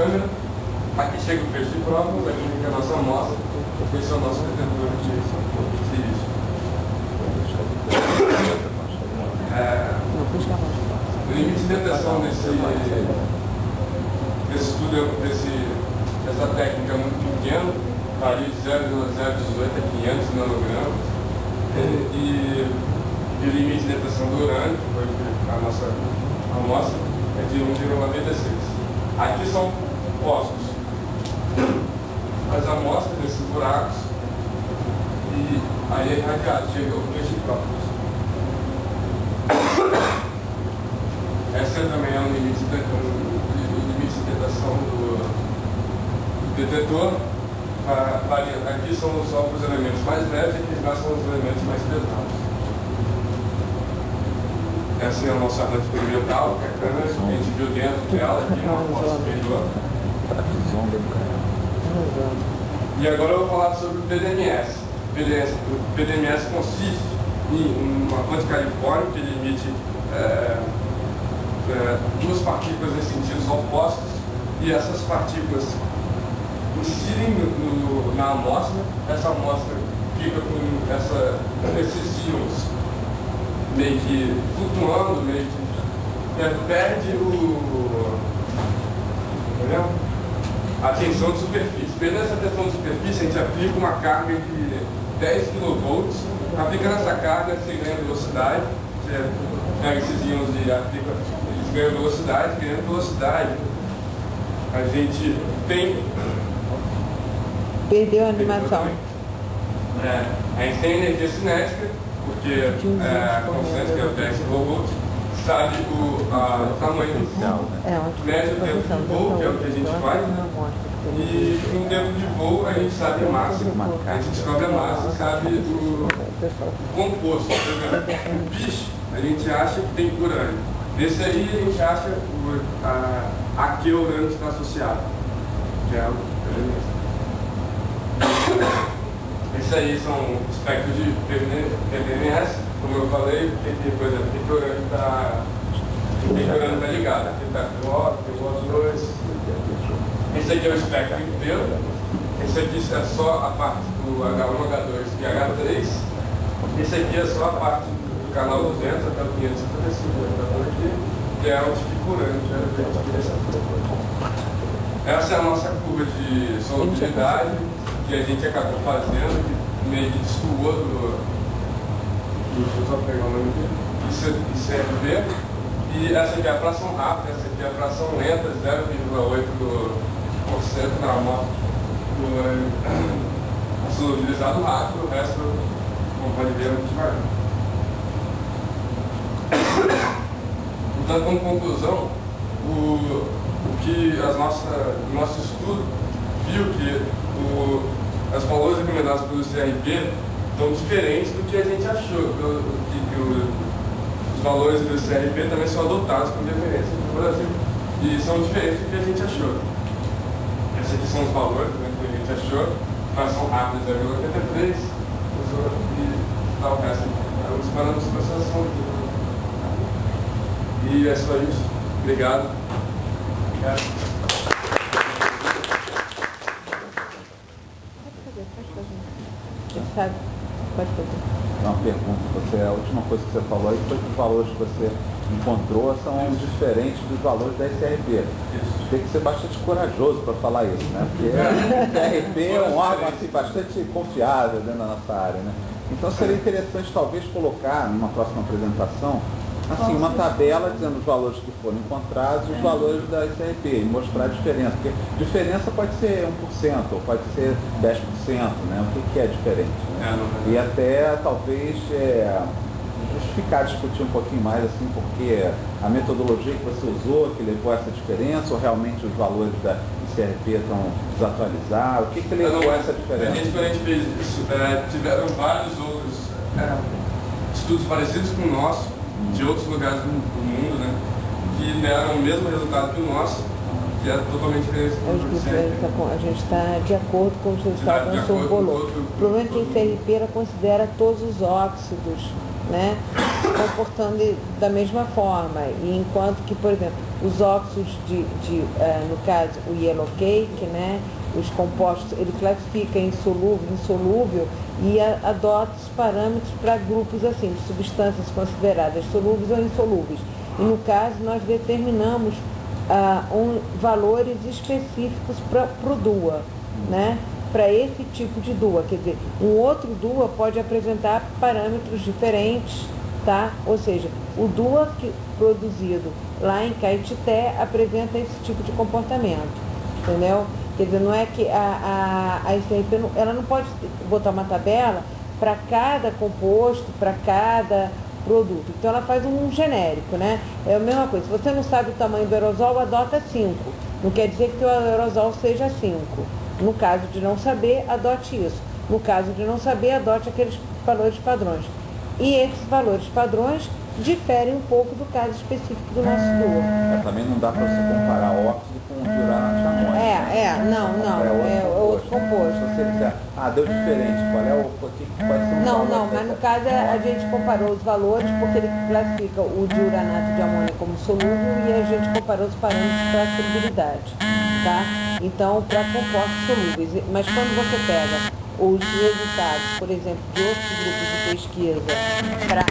câmera, aqui chega o peixe de prova, aqui fica a nossa amostra, esse é o nosso detentor de silício. O limite de detecção desse estudo, dessa técnica é muito pequeno, varia de 0,018 a 500 nanogramas, e o limite de detecção do urânio, que foi a nossa amostra, é de 1,96. Aqui são ossos. As amostras desses buracos, e aí é irradiado, chega o peixe próprio. Essa também é o limite de detecção do detetor. Aqui são só os elementos mais leves e aqui lá são os elementos mais pesados. Essa é a nossa arma experimental, que é a câmera, a gente viu dentro dela, aqui uma foto superior. E agora eu vou falar sobre o PDMS. O PDMS consiste em uma fonte californiana que emite duas partículas em sentidos opostos, e essas partículas incidem na amostra. Essa amostra fica com esses íons meio que flutuando, meio que perde a tensão de superfície. Perdendo essa tensão de superfície, a gente aplica uma carga de 10 kV, aplica nessa carga, você ganha velocidade, você pega esses íons e aplica, eles ganham velocidade, ganhando velocidade. A gente tem... Perdeu a animação. A gente tem energia cinética, porque a constante que é o 10 kV, sabe o tamanho do voo, mede o tempo de voo, que é o que a gente faz, e com o tempo de voo a gente sabe a massa, a gente descobre a massa e sabe o composto. Por exemplo, o bicho a gente acha que tem urânio. Nesse aí a gente acha a que o urânio está associado, que é o esses aí são espectros de PDMS, como eu falei, por exemplo, que o urânio está ligado. Aqui está PO2. Esse aqui é o espectro inteiro. Esse aqui é só a parte do H1, H2 e H3. Esse aqui é só a parte do canal 200 até o 555, que é onde fica o urânio. Essa é a nossa curva de solubilidade que a gente acabou fazendo, que meio que destoou deixa eu só pegar o nome aqui, ICRV, e essa aqui é a fração rápida, essa aqui é a fração lenta, 0,8% na amostra do solubilizado rápido, o resto, como pode ver, muito devagar. Então, como conclusão, o que o nosso estudo viu que os valores recomendados pelo CRP estão diferentes do que a gente achou, que os valores do CRP também são adotados como referência no Brasil, e são diferentes do que a gente achou. Esses aqui são os valores que a gente achou, fração rápida 0,83, e tal, o resto, os parâmetros de processação aqui. E é só isso. Obrigado. Pode fazer. Uma pergunta, a última coisa que você falou aí foi que os valores que você encontrou são diferentes dos valores da SRP. Tem que ser bastante corajoso para falar isso, né? Porque a SRP é um órgão assim, bastante confiável dentro da nossa área, né? Então seria interessante talvez colocar numa próxima apresentação assim, uma tabela dizendo os valores que foram encontrados e os valores da SRP, e mostrar a diferença. Porque diferença pode ser 1%, ou pode ser 10%, né? O que é diferente, né? E até, talvez, justificar, discutir um pouquinho mais, assim, porque a metodologia que você usou, que levou a essa diferença, ou realmente os valores da SRP estão desatualizados? O que levou a essa diferença? A gente, quando a gente fez isso, tiveram vários outros estudos parecidos com o nosso, de outros lugares do mundo, né, que deram o mesmo resultado que o nosso, que é totalmente diferente do CRP. A gente está de acordo com os resultados do nosso valor. O problema é que a CRP considera todos os óxidos, né, se comportando da mesma forma. E enquanto que, por exemplo, os óxidos no caso, o yellow cake, né, os compostos, ele classifica em solúvel, insolúvel e adota os parâmetros para grupos assim, de substâncias consideradas solúveis ou insolúveis. E no caso, nós determinamos valores específicos para o DUA, né? Para esse tipo de DUA, quer dizer, um outro DUA pode apresentar parâmetros diferentes, tá? Ou seja, o DUA produzido lá em Caetité apresenta esse tipo de comportamento, entendeu? Quer dizer, não é que a SRP ela não pode botar uma tabela para cada composto, para cada produto. Então ela faz um genérico, né? É a mesma coisa. Se você não sabe o tamanho do aerosol, adota 5. Não quer dizer que o aerosol seja 5. No caso de não saber, adote isso. No caso de não saber, adote aqueles valores padrões. E esses valores padrões diferem um pouco do caso específico do nosso DUA. Também não dá para você comparar óxido com diurato de amônio. É outro composto. Se você disser, deu diferente, quais são os Não, mas no caso a gente comparou os valores porque ele classifica o diuranato de amônio como solúvel e a gente comparou os parâmetros para a solubilidade, tá? Então, para compostos solúveis. Mas quando você pega os resultados, por exemplo, de outros grupos de pesquisa para